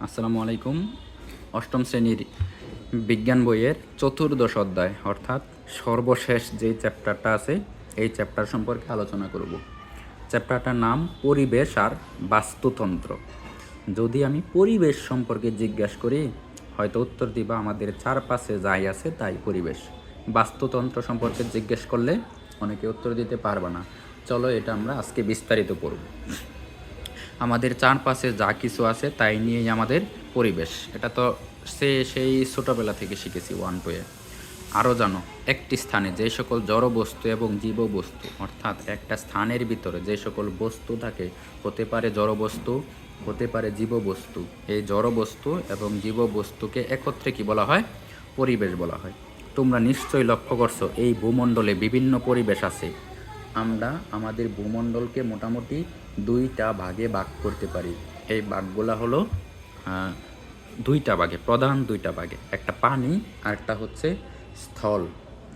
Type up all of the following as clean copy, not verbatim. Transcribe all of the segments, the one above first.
আসসালামু আলাইকুম। অষ্টম শ্রেণীর বিজ্ঞান বইয়ের চতুর্দশ অধ্যায় অর্থাৎ সর্বশেষ যেই চ্যাপ্টারটা আছে এই চ্যাপ্টার সম্পর্কে আলোচনা করব। চ্যাপ্টারটার নাম পরিবেশ আর বাস্তুতন্ত্র। যদি আমি পরিবেশ সম্পর্কে জিজ্ঞাসা করি, হয়তো উত্তর দিবা আমাদের চারপাশে যাই আছে তাই পরিবেশ। বাস্তুতন্ত্র সম্পর্কে জিজ্ঞেস করলে অনেকে উত্তর দিতে পারবে না। চলো এটা আমরা আজকে বিস্তারিত পড়ব। আমাদের চারপাশে যা কিছু আছে তাই নিয়েই আমাদের পরিবেশ। এটা তো সেই ছোটোবেলা থেকে শিখেছি 1-2-এ। আরও জানো, একটি স্থানে যে সকল জড় বস্তু এবং জীব বস্তু, অর্থাৎ একটা স্থানের ভিতরে যে সকল বস্তু থাকে, হতে পারে জড় বস্তু, হতে পারে জীব বস্তু। এই জড় বস্তু এবং জীব বস্তুকে একত্রে কি বলা হয়? পরিবেশ বলা হয়। তোমরা নিশ্চয়ই লক্ষ্য করছো এই ভূমণ্ডলে বিভিন্ন পরিবেশ আছে। আমরা আমাদের ভূমণ্ডলকে মোটামুটি দুইটা ভাগে ভাগ করতে পারি। এই ভাগগুলা হলো দুইটা ভাগে, প্রধান দুইটা ভাগে। একটা পানি আর একটা হচ্ছে স্থল।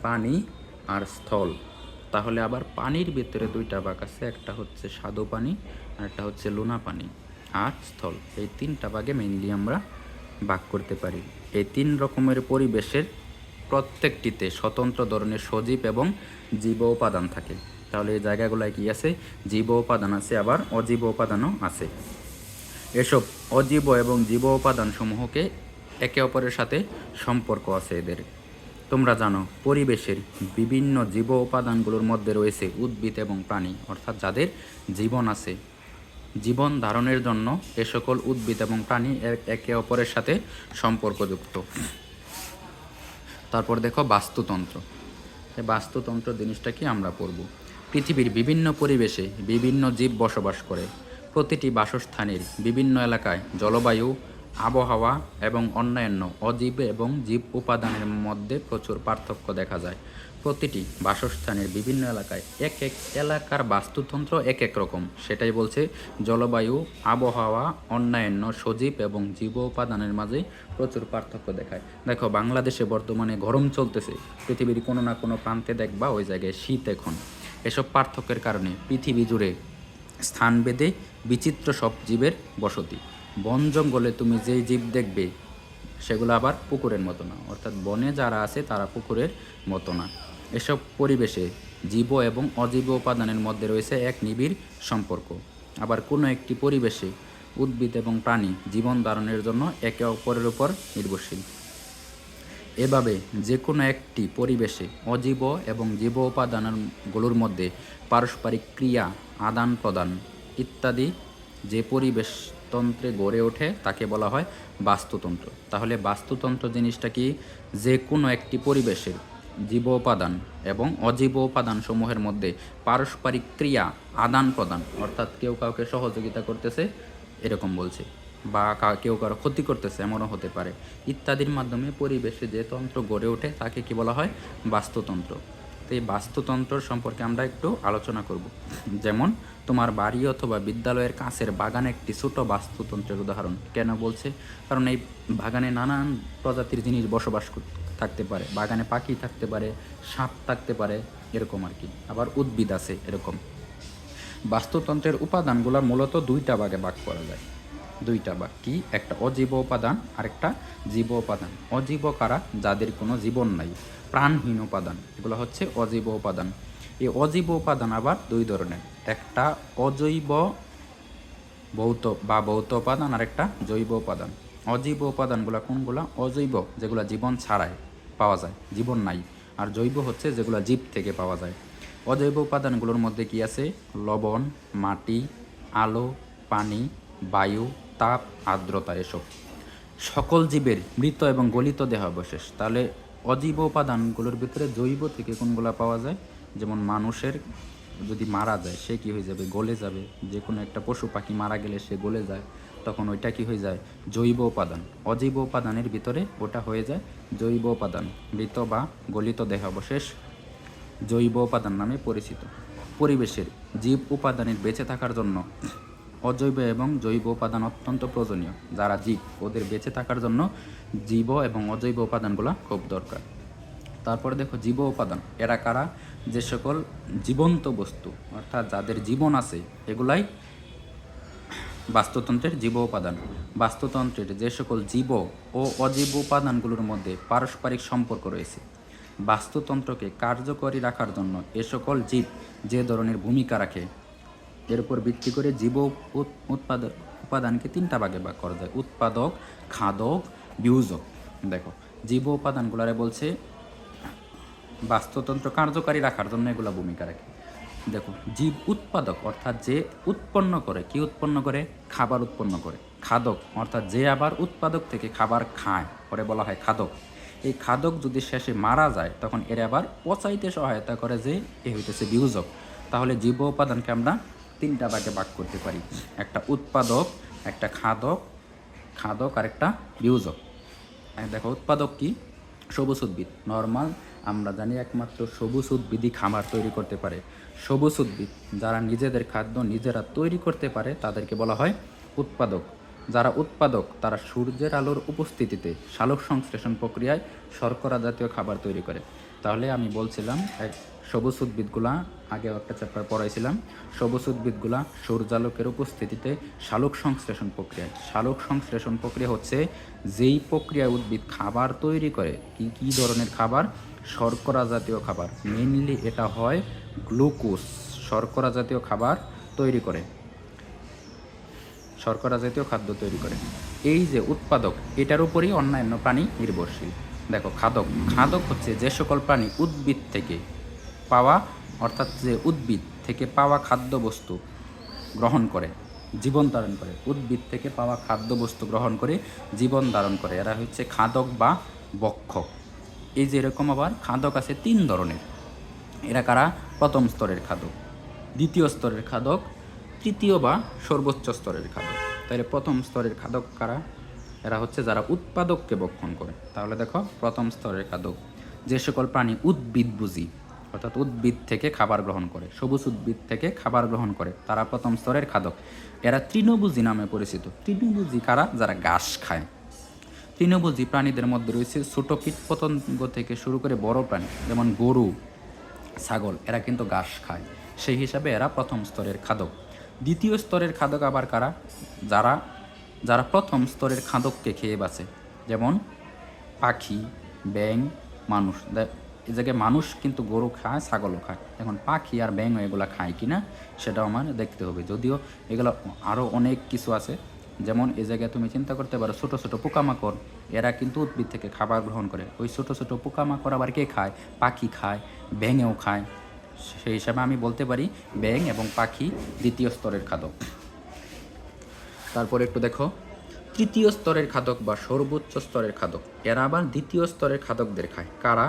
পানি আর স্থল। তাহলে আবার পানির ভিতরে দুইটা ভাগ আছে, একটা হচ্ছে স্বাদু পানি আর একটা হচ্ছে লোনা পানি আর স্থল। এই তিনটা ভাগে মেইনলি আমরা ভাগ করতে পারি। এই তিন রকমের পরিবেশের প্রত্যেকটিতে স্বতন্ত্র ধরনের সজীব এবং জীব উপাদান থাকে। তাহলে এই জায়গাগুলোয় কি আছে? জীব উপাদান আছে, আবার অজীব উপাদানও আছে। এসব অজীব এবং জীব উপাদান সমূহকে একে অপরের সাথে সম্পর্ক আছে এদের। তোমরা জানো পরিবেশের বিভিন্ন জীব উপাদানগুলোর মধ্যে রয়েছে উদ্ভিদ এবং প্রাণী, অর্থাৎ যাদের জীবন আছে। জীবন ধারণের জন্য এ সকল উদ্ভিদ এবং প্রাণী একে অপরের সাথে সম্পর্কযুক্ত। তারপর দেখো বাস্তুতন্ত্র। এই বাস্তুতন্ত্র জিনিসটা কি আমরা পড়ব। পৃথিবীর বিভিন্ন পরিবেশে বিভিন্ন জীব বসবাস করে। প্রতিটি বাসস্থানের বিভিন্ন এলাকায় জলবায়ু, আবহাওয়া এবং অন্যান্য অজীব এবং জীব উপাদানের মধ্যে প্রচুর পার্থক্য দেখা যায়। প্রতিটি বাসস্থানের বিভিন্ন এলাকায় এক এক এলাকার বাস্তুতন্ত্র এক এক রকম। সেটাই বলছে জলবায়ু, আবহাওয়া, অন্যান্য সজীব এবং জীব উপাদানের মাঝে প্রচুর পার্থক্য দেখায়। দেখো বাংলাদেশে বর্তমানে গরম চলতেছে, পৃথিবীর কোনো না কোনো প্রান্তে দেখবা ওই জায়গায় শীত এখন। এসব পার্থক্যের কারণে পৃথিবী জুড়ে স্থানভেদে বিচিত্র সব জীবের বসতি। বন জঙ্গলে তুমি যেই জীব দেখবে সেগুলো আবার পুকুরের মতো না, অর্থাৎ বনে যারা আছে তারা পুকুরের মতো না। এসব পরিবেশে জীব এবং অজীব উপাদানের মধ্যে রয়েছে এক নিবিড় সম্পর্ক। আবার কোনো একটি পরিবেশে উদ্ভিদ এবং প্রাণী জীবন ধারণের জন্য একে অপরের উপর নির্ভরশীল। এভাবে যে কোনো একটি পরিবেশে অজীব এবং জীব উপাদানগুলোর মধ্যে পারস্পরিক ক্রিয়া, আদান প্রদান ইত্যাদি যে পরিবেশতন্ত্রে গড়ে ওঠে তাকে বলা হয় বাস্তুতন্ত্র। তাহলে বাস্তুতন্ত্র জিনিসটা কি? যে কোনো একটি পরিবেশের জীব উপাদান এবং অজীব উপাদান সমূহের মধ্যে পারস্পরিক ক্রিয়া, আদান প্রদান, অর্থাৎ কেউ কাউকে সহযোগিতা করতেছে এরকম বলছে, বা কেউ কারো ক্ষতি করতেছে এমনও হতে পারে, ইত্যাদির মাধ্যমে পরিবেশে যে তন্ত্র গড়ে ওঠে তাকে কি বলা হয়? বাস্তুতন্ত্র। তো এই বাস্তুতন্ত্র সম্পর্কে আমরা একটু আলোচনা করব। যেমন তোমার বাড়ি অথবা বিদ্যালয়ের কাছের বাগান একটি ছোট বাস্তুতন্ত্রের উদাহরণ। কেন বলছে? কারণ এই বাগানে নানান প্রজাতির জিনিস বসবাস থাকতে পারে। বাগানে পাখি থাকতে পারে, সাপ থাকতে পারে, এরকম আর কি। আবার উদ্ভিদ আছে এরকম। বাস্তুতন্ত্রের উপাদানগুলো মূলত দুইটা ভাগে ভাগ করা যায়। দুইটা ভাগ কি? একটা অজীব উপাদান আর একটা জীব উপাদান। অজীব কারা? যাদের কোনো জীবন নাই, প্রাণহীন উপাদান, এগুলো হচ্ছে অজীব উপাদান। এই অজীব উপাদান আবার দুই ধরনের, একটা অজৈব ভৌত উপাদান আর একটা জৈব উপাদান। অজৈব উপাদানগুলো কোনগুলো? অজৈব যেগুলো জীবন ছাড়ায় পাওয়া যায়, জীবন নাই। আর জৈব হচ্ছে যেগুলো জীব থেকে পাওয়া যায়। অজৈব উপাদানগুলোর মধ্যে কি আছে? লবণ, মাটি, আলো, পানি, বায়ু, তাপ, আর্দ্রতা, এসব। সকল জীবের মৃত এবং গলিত দেহাবশেষ। তাহলে অজৈব উপাদানগুলোর ভিতরে জৈব থেকে কোনগুলো পাওয়া যায়? যেমন মানুষের যদি মারা যায় সে কি হয়ে যাবে? গলে যাবে। যে কোনো একটা পশু পাখি মারা গেলে সে গলে যায়, তখন ওইটা কি হয়ে যায়? জৈব উপাদান। অজৈব উপাদানের ভিতরে ওটা হয়ে যায় জৈব উপাদান। মৃত বা গলিত দেহাবশেষ জৈব উপাদান নামে পরিচিত। পরিবেশের জীব উপাদানের বেঁচে থাকার জন্য অজৈব এবং জৈব উপাদান অত্যন্ত প্রয়োজনীয়। যারা জীব ওদের বেঁচে থাকার জন্য জীব এবং অজৈব উপাদানগুলো খুব দরকার। তারপরে দেখো জীব উপাদান, এরা কারা? যে সকল জীবন্ত বস্তু, অর্থাৎ যাদের জীবন আছে, এগুলাই বাস্তুতন্ত্রের জীব উপাদান। বাস্তুতন্ত্রের যে সকল জীব ও অজীব উপাদানগুলোর মধ্যে পারস্পরিক সম্পর্ক রয়েছে। বাস্তুতন্ত্রকে কার্যকরী রাখার জন্য এ সকল জীব যে ধরনের ভূমিকা রাখে এর উপর ভিত্তি করে জীব উৎপাদক উপাদানকে তিনটা ভাগে ভাগ করা যায়: উৎপাদক, খাদক, বিয়োজক। দেখো, জীব উপাদানগুলারে বলছে বাস্তুতন্ত্র কার্যকারী রাখার জন্য এগুলো ভূমিকা রাখে। দেখো, জীব উৎপাদক অর্থাৎ যে উৎপন্ন করে, কি উৎপন্ন করে? খাবার উৎপন্ন করে। খাদক অর্থাৎ যে আবার উৎপাদক থেকে খাবার খায়, পরে বলা হয় খাদক। এই খাদক যদি শেষে মারা যায় তখন এর আবার পচাইতে সহায়তা করে যে এ হইতেছে বিয়োজক। তাহলে জীব উপাদানকে আমরা তিনটা ভাগে ভাগ করতে পারি: একটা উৎপাদক, একটা খাদক আর একটা বিয়োজক। দেখো, উৎপাদক কি? সবুজ উদ্ভিদ। নর্মাল আমরা জানি একমাত্র সবুজ উদ্ভিদই খাবার তৈরি করতে পারে। সবুজ উদ্ভিদ যারা নিজেদের খাদ্য নিজেরা তৈরি করতে পারে তাদেরকে বলা হয় উৎপাদক। যারা উৎপাদক তারা সূর্যের আলোর উপস্থিতিতে সালোক সংশ্লেষণ প্রক্রিয়ায় শর্করা জাতীয় খাবার তৈরি করে। তাহলে আমি বলছিলাম সবুজ উদ্ভিদগুলা, আগে একটা চ্যাপ্টার পড়াইছিলাম, সবুজ উদ্ভিদগুলা সূর্যালোকের উপস্থিতিতে সালোক সংশ্লেষণ প্রক্রিয়া হচ্ছে যেই প্রক্রিয়া উদ্ভিদ খাবার তৈরি করে। কী ধরনের খাবার? শর্করা জাতীয় খাবার। মেইনলি এটা হয় গ্লুকোজ। শর্করা জাতীয় খাবার তৈরি করে, শর্করা জাতীয় খাদ্য তৈরি করে। এই যে উৎপাদক, এটার উপরই অন্যান্য প্রাণী নির্ভরশীল। দেখো, খাদক হচ্ছে যে সকল প্রাণী উদ্ভিদ থেকে পাওয়া, অর্থাৎ যে উদ্ভিদ থেকে পাওয়া খাদ্যবস্তু গ্রহণ করে জীবন ধারণ করে, উদ্ভিদ থেকে পাওয়া খাদ্যবস্তু গ্রহণ করে জীবন ধারণ করে, এরা হচ্ছে খাদক বা ভক্ষক। এই যে এরকম আবার খাদক আছে তিন ধরনের। এরা কারা? প্রথম স্তরের খাদক, দ্বিতীয় স্তরের খাদক, তৃতীয় বা সর্বোচ্চ স্তরের খাদক। তাহলে প্রথম স্তরের খাদক কারা? এরা হচ্ছে যারা উৎপাদককে ভক্ষণ করে। তাহলে দেখো, প্রথম স্তরের খাদক যে সকল প্রাণী উদ্ভিদভোজী, অর্থাৎ উদ্ভিদ থেকে খাবার গ্রহণ করে, সবুজ উদ্ভিদ থেকে খাবার গ্রহণ করে, তারা প্রথম স্তরের খাদক। এরা তৃণভোজী নামে পরিচিত। তৃণভোজী কারা? যারা ঘাস খায়। তৃণভোজী প্রাণীদের মধ্যে রয়েছে ছোট কীটপতঙ্গ থেকে শুরু করে বড় প্রাণী, যেমন গরু, ছাগল, এরা কিন্তু ঘাস খায়। সেই হিসাবে এরা প্রথম স্তরের খাদক। দ্বিতীয় স্তরের খাদক আবার কারা? যারা প্রথম স্তরের খাদককে খেয়ে বাঁচে, যেমন পাখি, ব্যাঙ, মানুষ। এই জায়গায় মানুষ কিন্তু গরু খায়, ছাগলও খায়। এখন পাখি আর ব্যাঙ এগুলো খায় কি না সেটাও আমার দেখতে হবে। যদিও এগুলো আরও অনেক কিছু আছে, যেমন এই জায়গায় তুমি চিন্তা করতে পারো ছোটো ছোটো পোকামাকড়, এরা কিন্তু উদ্ভিদ থেকে খাবার গ্রহণ করে। ওই ছোটো ছোটো পোকামাকড় আবার কে খায়? পাখি খায়, ব্যাঙেও খায়। সেই হিসাবে আমি বলতে পারি ব্যাঙ এবং পাখি দ্বিতীয় স্তরের খাদক। তারপর একটু দেখো, তৃতীয় স্তরের খাদক বা সর্বোচ্চ স্তরের খাদক, এরা আবার দ্বিতীয় স্তরের খাদকদের খায়। কারা?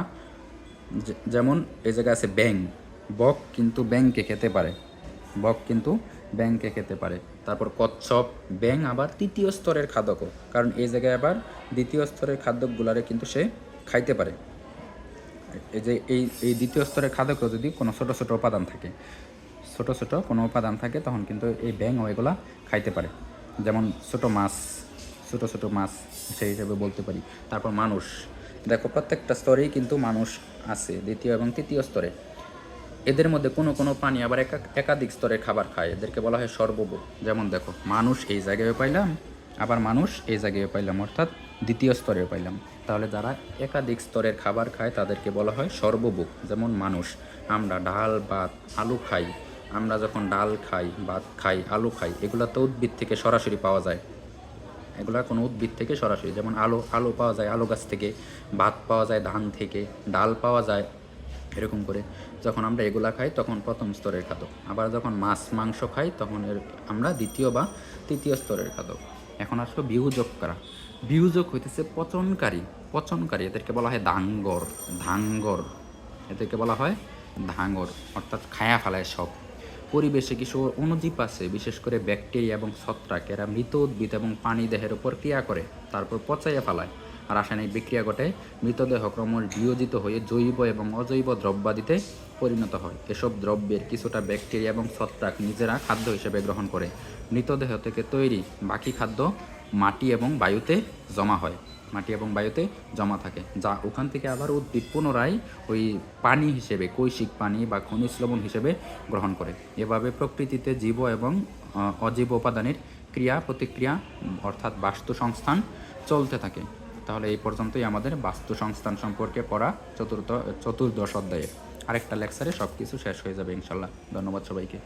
যেমন এই জায়গায় আছে ব্যাঙ। বক কিন্তু ব্যাঙকে খেতে পারে। তারপর কচ্ছপ, ব্যাঙ আবার তৃতীয় স্তরের খাদকও, কারণ এই জায়গায় আবার দ্বিতীয় স্তরের খাদ্যগুলারে কিন্তু সে খাইতে পারে। এই যে এই দ্বিতীয় স্তরের খাদকও যদি কোনো ছোটো ছোটো উপাদান থাকে তখন কিন্তু এই ব্যাঙও এগুলা খাইতে পারে। যেমন ছোটো মাছ সেই হিসেবে বলতে পারি। তারপর মানুষ। দেখো, প্রত্যেকটা স্তরেই কিন্তু মানুষ আছে, দ্বিতীয় এবং তৃতীয় স্তরে। এদের মধ্যে কোনো কোনো প্রাণী আবার একাধিক স্তরের খাবার খায়, এদেরকে বলা হয় সর্বভোগ। যেমন দেখো, মানুষ এই জায়গায় পাইলাম, আবার মানুষ এই জায়গায় পাইলাম, অর্থাৎ দ্বিতীয় স্তরেও পাইলাম। তাহলে যারা একাধিক স্তরের খাবার খায় তাদেরকে বলা হয় সর্বভোগ। যেমন মানুষ, আমরা ডাল, ভাত, আলু খাই। আমরা যখন ডাল খাই, ভাত খাই, আলু খাই, এগুলো তো উদ্ভিদ থেকে সরাসরি পাওয়া যায়। এগুলা কোনো উদ্ভিদ থেকে সরাসরি, যেমন আলু পাওয়া যায় আলু গাছ থেকে, ভাত পাওয়া যায় ধান থেকে, ডাল পাওয়া যায়। এরকম করে যখন আমরা এগুলা খাই তখন প্রথম স্তরের খাদক। আবার যখন মাছ মাংস খাই তখন আমরা দ্বিতীয় বা তৃতীয় স্তরের খাদক। এখন আসলে বিয়োজক কারা? বিয়োজক হইতেছে পচনকারী। এদেরকে বলা হয় ধাঙ্গর। এদেরকে বলা হয় ধাঙ্গর, অর্থাৎ খায়া ফেলায় সব। পরিবেশে কিছু অণুজীব আছে, বিশেষ করে ব্যাকটেরিয়া এবং ছত্রাক, এরা মৃত উদ্ভিদ এবং প্রাণী দেহের উপর ক্রিয়া করে, তারপর পচাইয়া ফেলায়। রাসায়নিক বিক্রিয়া ঘটে, মৃতদেহ ক্রমশ বিয়োজিত হয়ে জৈব এবং অজৈব দ্রব্যাদিতে পরিণত হয়। এসব দ্রব্যের কিছুটা ব্যাকটেরিয়া এবং ছত্রাক নিজেরা খাদ্য হিসেবে গ্রহণ করে। মৃতদেহ থেকে তৈরি বাকি খাদ্য মাটি এবং বায়ুতে জমা থাকে, যা ওখান থেকে আবার উদ্ভিদ পুনরায় ওই পানি হিসেবে, কৈশিক পানি বা খনিজ লবণ হিসেবে গ্রহণ করে। এভাবে প্রকৃতিতে জীব এবং অজীব উপাদানের ক্রিয়া প্রতিক্রিয়া অর্থাৎ বাস্তু সংস্থান চলতে থাকে। তাহলে এই পর্যন্তই আমাদের বাস্তু সংস্থান সম্পর্কে পড়া চতুর্দশ অধ্যায়ে। আরেকটা লেকচারে সব কিছু শেষ হয়ে যাবে ইনশাল্লাহ। ধন্যবাদ সবাইকে।